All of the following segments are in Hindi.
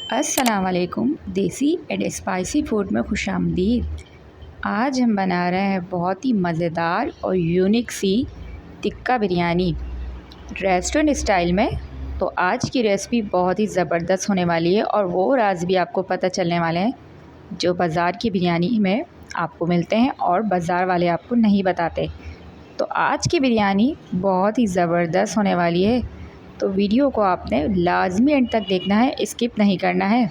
अस्सलाम वालेकुम। देसी एंड स्पाइसी फूड में खुशामदीद। आज हम बना रहे हैं बहुत ही मज़ेदार और यूनिक सी टिक्का बिरयानी रेस्टोरेंट स्टाइल में। तो आज की रेसिपी बहुत ही ज़बरदस्त होने वाली है और वो राज भी आपको पता चलने वाले हैं जो बाज़ार की बिरयानी में आपको मिलते हैं और बाज़ार वाले आपको नहीं बताते। तो आज की बिरयानी बहुत ही ज़बरदस्त होने वाली है, तो वीडियो को आपने लाजमी एंड तक देखना है, स्किप नहीं करना है,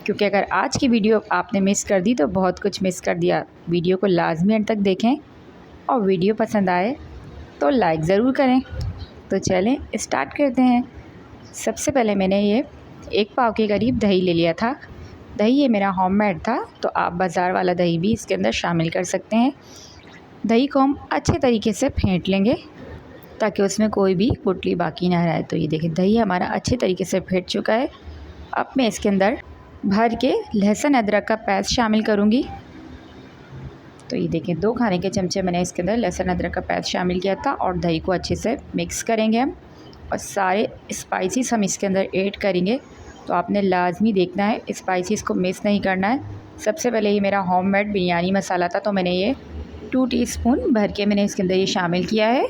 क्योंकि अगर आज की वीडियो आपने मिस कर दी तो बहुत कुछ मिस कर दिया। वीडियो को लाजमी एंड तक देखें और वीडियो पसंद आए तो लाइक ज़रूर करें। तो चलें स्टार्ट करते हैं। सबसे पहले मैंने ये 1 पाव के करीब दही ले लिया था। दही ये मेरा होममेड था, तो आप बाज़ार वाला दही भी इसके अंदर शामिल कर सकते हैं। दही को हम अच्छे तरीके से फेंट लेंगे ताकि उसमें कोई भी गुठली बाकी ना रहे। तो ये देखिए दही हमारा अच्छे तरीके से फेंट चुका है। अब मैं इसके अंदर भर के लहसुन अदरक का पेस्ट शामिल करूँगी। तो ये देखिए 2 खाने के चमचे मैंने इसके अंदर लहसुन अदरक का पेस्ट शामिल किया था और दही को अच्छे से मिक्स करेंगे हम, और सारे स्पाइसेस हम इसके अंदर ऐड करेंगे। तो आपने लाजमी देखना है, स्पाइसेस को मिस नहीं करना है। सबसे पहले ये मेरा होममेड बिरयानी मसाला था, तो मैंने ये 2 टीस्पून भर के मैंने इसके अंदर ये शामिल किया है।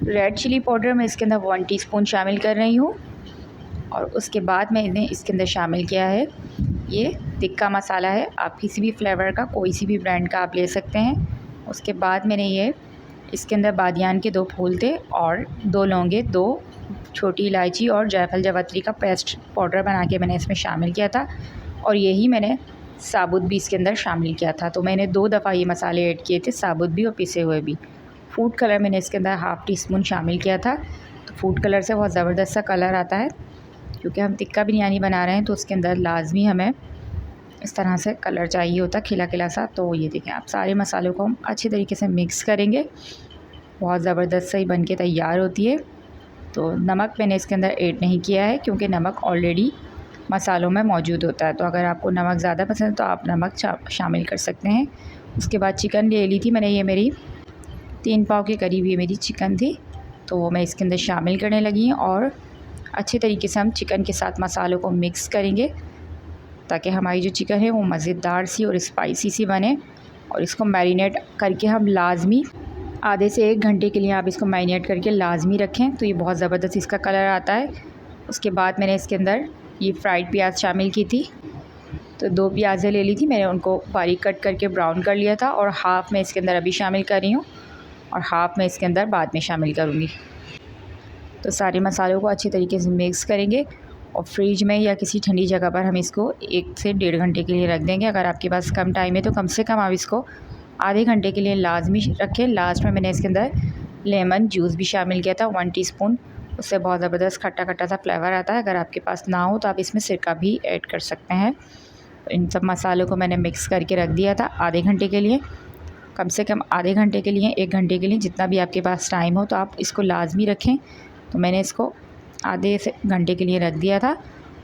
रेड चिली पाउडर मैं इसके अंदर 1 टीस्पून शामिल कर रही हूँ, और उसके बाद मैंने इसके अंदर शामिल किया है ये टिक्का मसाला है। आप किसी भी फ्लेवर का, कोई सी भी ब्रांड का आप ले सकते हैं। उसके बाद मैंने ये इसके अंदर बादियान के 2 फूल थे और 2 लौंगे, 2 छोटी इलायची और जायफल जावित्री का पेस्ट पाउडर बना के मैंने इसमें शामिल किया था, और यही मैंने साबुत भी इसके अंदर शामिल किया था। तो मैंने 2 दफ़ा ये मसाले ऐड किए थे, साबुत भी और पिसे हुए भी। फूड कलर मैंने इसके अंदर 1/2 टीस्पून शामिल किया था। तो फूड कलर से बहुत ज़बरदस्त सा कलर आता है, क्योंकि हम टिक्का बिरयानी बना रहे हैं तो उसके अंदर लाजमी हमें इस तरह से कलर चाहिए होता, खिला खिला सा। तो ये देखें आप सारे मसालों को हम अच्छे तरीके से मिक्स करेंगे, बहुत ज़बरदस्त सही बन के तैयार होती है। तो नमक मैंने इसके अंदर ऐड नहीं किया है, क्योंकि नमक ऑलरेडी मसालों में मौजूद होता है। तो अगर आपको नमक ज़्यादा पसंद है तो आप नमक शामिल कर सकते हैं। उसके बाद चिकन ले ली थी मैंने, ये मेरी 3 पाव के करीब ये मेरी चिकन थी, तो वो मैं इसके अंदर शामिल करने लगी हूँ। और अच्छे तरीके से हम चिकन के साथ मसालों को मिक्स करेंगे ताकि हमारी जो चिकन है वो मज़ेदार सी और स्पाइसी सी बने। और इसको मैरिनेट करके हम लाजमी आधे से 1 घंटे के लिए आप इसको मैरिनेट करके लाजमी रखें, तो ये बहुत ज़बरदस्त इसका कलर आता है। उसके बाद मैंने इसके अंदर ये फ्राइड प्याज शामिल की थी, तो 2 प्याज़ें ले ली थी मैंने, उनको बारीक कट करके ब्राउन कर लिया था, और हाफ़ मैं इसके अंदर अभी शामिल कर रही हूँ और हाफ़ मैं इसके अंदर बाद में शामिल करूँगी। तो सारे मसालों को अच्छी तरीके से मिक्स करेंगे और फ्रिज में या किसी ठंडी जगह पर हम इसको 1 से 1.5 घंटे के लिए रख देंगे। अगर आपके पास कम टाइम है तो कम से कम आप इसको आधे घंटे के लिए लाजमी रखें। लास्ट में मैंने इसके अंदर लेमन जूस भी शामिल किया था 1 टीस्पून, उससे बहुत ज़बरदस्त खट्टा खट्टा सा फ्लेवर आता है। अगर आपके पास ना हो तो आप इसमें सिरका भी ऐड कर सकते हैं। इन सब मसालों को मैंने मिक्स करके रख दिया था आधे घंटे के लिए, कम से कम आधे घंटे के लिए, 1 घंटे के लिए, जितना भी आपके पास टाइम हो तो आप इसको लाजमी रखें। तो मैंने इसको आधे से घंटे के लिए रख दिया था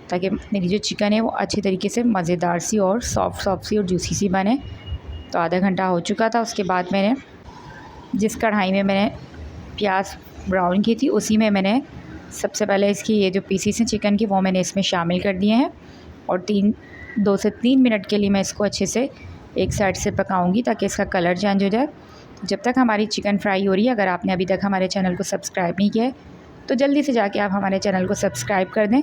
ताकि मेरी जो चिकन है वो अच्छी तरीके से मज़ेदार सी और सॉफ्ट सी और जूसी सी बने। तो आधा घंटा हो चुका था। उसके बाद मैंने जिस कढ़ाई में मैंने प्याज ब्राउन की थी उसी में मैंने सबसे पहले इसकी ये जो पीसीस हैं चिकन की वो मैंने इसमें शामिल कर दिए हैं, और 2 से 3 मिनट के लिए मैं इसको अच्छे से एक साइड से पकाऊंगी ताकि इसका कलर चेंज हो जाए। जब तक हमारी चिकन फ्राई हो रही है, अगर आपने अभी तक हमारे चैनल को सब्सक्राइब नहीं किया है तो जल्दी से जाके आप हमारे चैनल को सब्सक्राइब कर दें,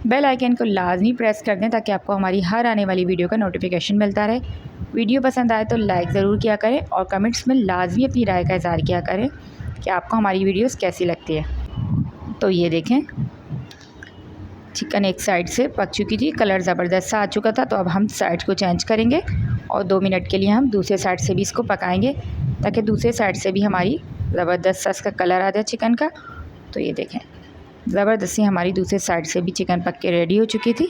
बेल आइकन को लाजमी प्रेस कर दें ताकि आपको हमारी हर आने वाली वीडियो का नोटिफिकेशन मिलता रहे। वीडियो पसंद आए तो लाइक ज़रूर किया करें और कमेंट्स में लाजमी अपनी राय का इज़हार किया करें कि आपको हमारी वीडियोस कैसी लगती है। तो ये देखें चिकन एक साइड से पक चुकी थी, कलर ज़बरदस्त सा आ चुका था। तो अब हम साइड को चेंज करेंगे और 2 मिनट के लिए हम दूसरे साइड से भी इसको पकाएंगे ताकि दूसरे साइड से भी हमारी ज़बरदस्त सा इसका कलर आ जाए चिकन का। तो ये देखें ज़बरदस्ती हमारी दूसरे साइड से भी चिकन पक के रेडी हो चुकी थी।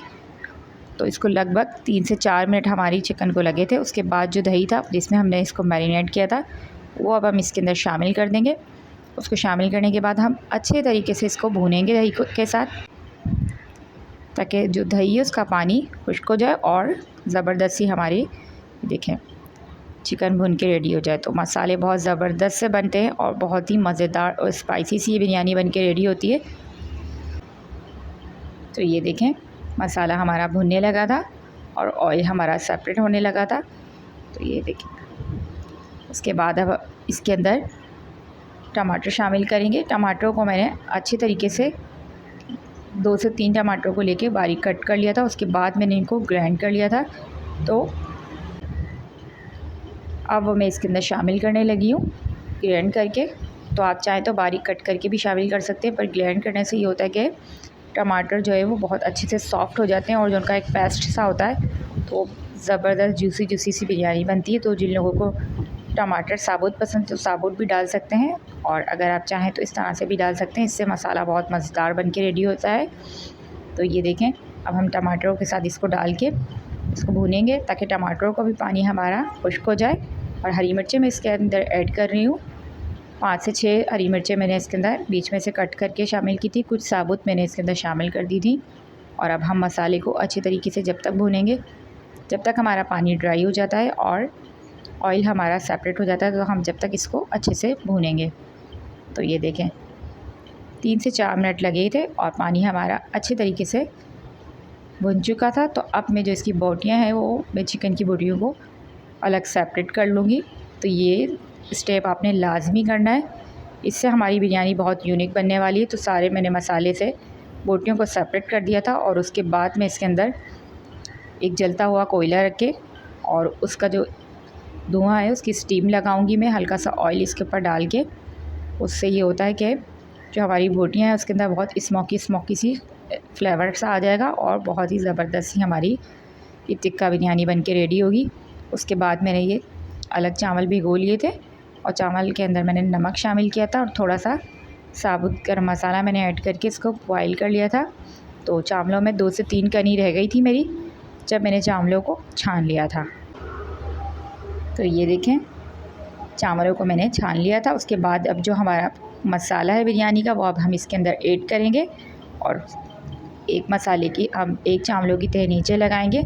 तो इसको लगभग 3 से 4 मिनट हमारी चिकन को लगे थे। उसके बाद जो दही था जिसमें हमने इसको मैरिनेट किया था वो अब हम इसके अंदर शामिल कर देंगे। उसको शामिल करने के बाद हम अच्छे तरीके से इसको भूनेंगे दही के साथ, ताकि जो दही है उसका पानी खुश्क हो जाए और ज़बरदस्ती हमारी देखें चिकन भुन के रेडी हो जाए। तो मसाले बहुत ज़बरदस्त से बनते हैं और बहुत ही मज़ेदार और स्पाइसी सी ये बिरयानी बन के रेडी होती है। तो ये देखें मसाला हमारा भुनने लगा था और ऑयल हमारा सेपरेट होने लगा था। तो ये देखिए, उसके बाद अब इसके अंदर टमाटर शामिल करेंगे। टमाटरों को मैंने अच्छी तरीके से 2 से 3 टमाटरों को लेके बारीक कट कर लिया था। उसके बाद मैंने इनको ग्राइंड कर लिया था। तो अब मैं इसके अंदर शामिल करने लगी हूँ ग्राइंड करके। तो आप चाहें तो बारीक कट करके भी शामिल कर सकते हैं, पर ग्राइंड करने से ये होता है कि टमाटर जो है वो बहुत अच्छे से सॉफ्ट हो जाते हैं और जो उनका एक पेस्ट सा होता है तो ज़बरदस्त जूसी जूसी सी बिरयानी बनती है। तो जिन लोगों को टमाटर साबुत पसंद तो साबुत भी डाल सकते हैं, और अगर आप चाहें तो इस तरह से भी डाल सकते हैं। इससे मसाला बहुत मज़ेदार बन के रेडी होता है। तो ये देखें, अब हम टमाटरों के साथ इसको डाल के इसको भूनेंगे ताकि टमाटरों का भी पानी हमारा खुश्क हो जाए। और हरी मिर्चें मैं इसके अंदर ऐड कर रही हूँ। 5 से 6 हरी मिर्चें मैंने इसके अंदर बीच में से कट करके शामिल की थी, कुछ साबुत मैंने इसके अंदर शामिल कर दी थी। और अब हम मसाले को अच्छी तरीके से जब तक भूनेंगे, जब तक हमारा पानी ड्राई हो जाता है और ऑयल हमारा सेपरेट हो जाता है, तो हम जब तक इसको अच्छे से भूनेंगे। तो ये देखें, 3 से 4 मिनट लगे थे और पानी हमारा अच्छे तरीके से भुन चुका था। तो अब मैं जो इसकी बोटियाँ हैं वो मैं चिकन की बोटियों को अलग सेपरेट कर लूँगी। तो ये स्टेप आपने लाजमी करना है, इससे हमारी बिरयानी बहुत यूनिक बनने वाली है। तो सारे मैंने मसाले से बोटियों को सेपरेट कर दिया था और उसके बाद मैं इसके अंदर एक जलता हुआ कोयला रख के और उसका जो धुआं है उसकी स्टीम लगाऊंगी मैं, हल्का सा ऑयल इसके ऊपर डाल के। उससे ये होता है कि जो हमारी बोटियाँ हैं उसके अंदर बहुत स्मोकी स्मोकी सी फ्लेवर सा आ जाएगा और बहुत ही ज़बरदस्त सी हमारी ये टिक्का बिरयानी बन के रेडी होगी। उसके बाद मैंने ये अलग चावल भिगो लिए थे और चावल के अंदर मैंने नमक शामिल किया था और थोड़ा सा साबुत गरम मसाला मैंने ऐड करके इसको बॉयल कर लिया था। तो चावलों में 2 से 3 कनी रह गई थी मेरी जब मैंने चावलों को छान लिया था। तो ये देखें, चावलों को मैंने छान लिया था। उसके बाद अब जो हमारा मसाला है बिरयानी का वो अब हम इसके अंदर ऐड करेंगे और एक मसाले की हम एक चावलों की तह नीचे लगाएंगे।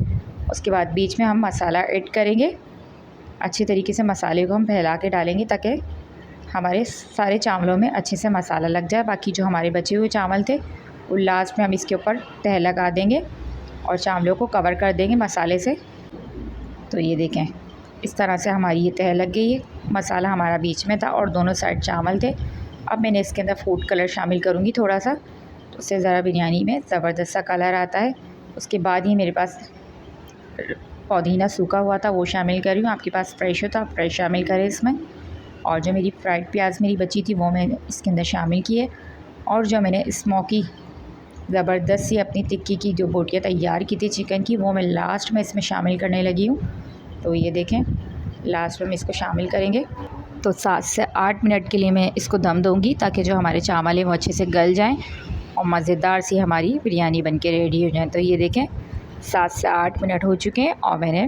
उसके बाद बीच में हम मसाला ऐड करेंगे। अच्छी तरीके से मसाले को हम फैला के डालेंगे ताकि हमारे सारे चावलों में अच्छे से मसाला लग जाए। बाकी जो हमारे बचे हुए चावल थे वो लास्ट में हम इसके ऊपर तह लगा देंगे और चावलों को कवर कर देंगे मसाले से। तो ये देखें, इस तरह से हमारी ये तह लग गई है। मसाला हमारा बीच में था और दोनों साइड चावल थे। अब मैंने इसके अंदर फूड कलर शामिल करूँगी थोड़ा सा, तो उससे ज़रा बिरयानी में ज़बरदस्त सा कलर आता है। उसके बाद ही मेरे पास पुदीना सूखा हुआ था वो शामिल कर रही हूँ। आपके पास फ्रेश हो तो आप फ्रेश शामिल करें इसमें। और जो मेरी फ्राइड प्याज मेरी बची थी वो मैंने इसके अंदर शामिल की है। और जो मैंने स्मोकी ज़बरदस्त सी अपनी टिक्की की जो बोटियाँ तैयार की थी चिकन की वो मैं लास्ट में इसमें शामिल करने लगी हूँ। तो ये देखें, लास्ट में हम इसको शामिल करेंगे। तो 7 से 8 मिनट के लिए मैं इसको दम दूँगी ताकि जो हमारे चावल हैं वो अच्छे से गल जाएँ और मज़ेदार सी हमारी बिरयानी बन के रेडी हो जाए। तो ये देखें, 7 से 8 मिनट हो चुके हैं और मैंने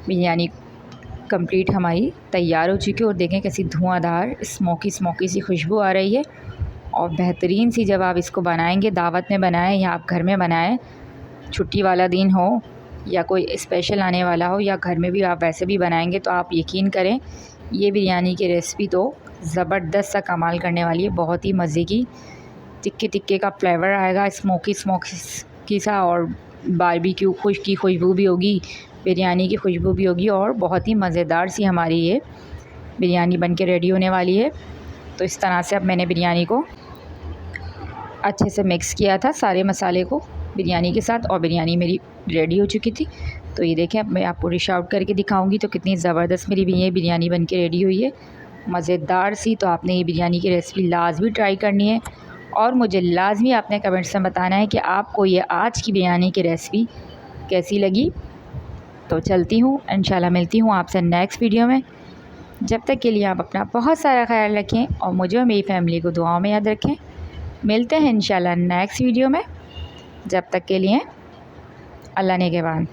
बिरयानी कंप्लीट हमारी तैयार हो चुकी है। और देखें कैसी धुआंधार स्मोकी स्मोकी सी खुशबू आ रही है और बेहतरीन सी। जब आप इसको बनाएंगे, दावत में बनाएं या आप घर में बनाएं, छुट्टी वाला दिन हो या कोई स्पेशल आने वाला हो या घर में भी आप वैसे भी बनाएंगे, तो आप यकीन करें ये बिरयानी की रेसिपी तो ज़बरदस्त सा कमाल करने वाली है। बहुत ही मज़े की टिक्के टिक्के का फ्लेवर आएगा, स्मोकी स्मोकी सा, और बारबेक्यू की खुशबू भी होगी, बिरयानी की खुशबू भी होगी और बहुत ही मज़ेदार सी हमारी ये बिरयानी बन के रेडी होने वाली है। तो इस तरह से अब मैंने बिरयानी को अच्छे से मिक्स किया था सारे मसाले को बिरयानी के साथ और बिरयानी मेरी रेडी हो चुकी थी। तो ये देखें, अब मैं आपको डिश आउट करके दिखाऊंगी तो कितनी ज़बरदस्त मेरी ये बिरयानी बन के रेडी हुई है, मज़ेदार सी। तो आपने ये बिरयानी की रेसिपी लाजमी ट्राई करनी है और मुझे लाजमी आपने कमेंट्स में बताना है कि आपको ये आज की बिरयानी की रेसिपी कैसी लगी। तो चलती हूँ, इंशाल्लाह मिलती हूँ आपसे नेक्स्ट वीडियो में। जब तक के लिए आप अपना बहुत सारा ख्याल रखें और मुझे और मेरी फैमिली को दुआओं में याद रखें। मिलते हैं इंशाल्लाह नेक्स्ट वीडियो में। जब तक के लिए अल्लाह ने के बाद।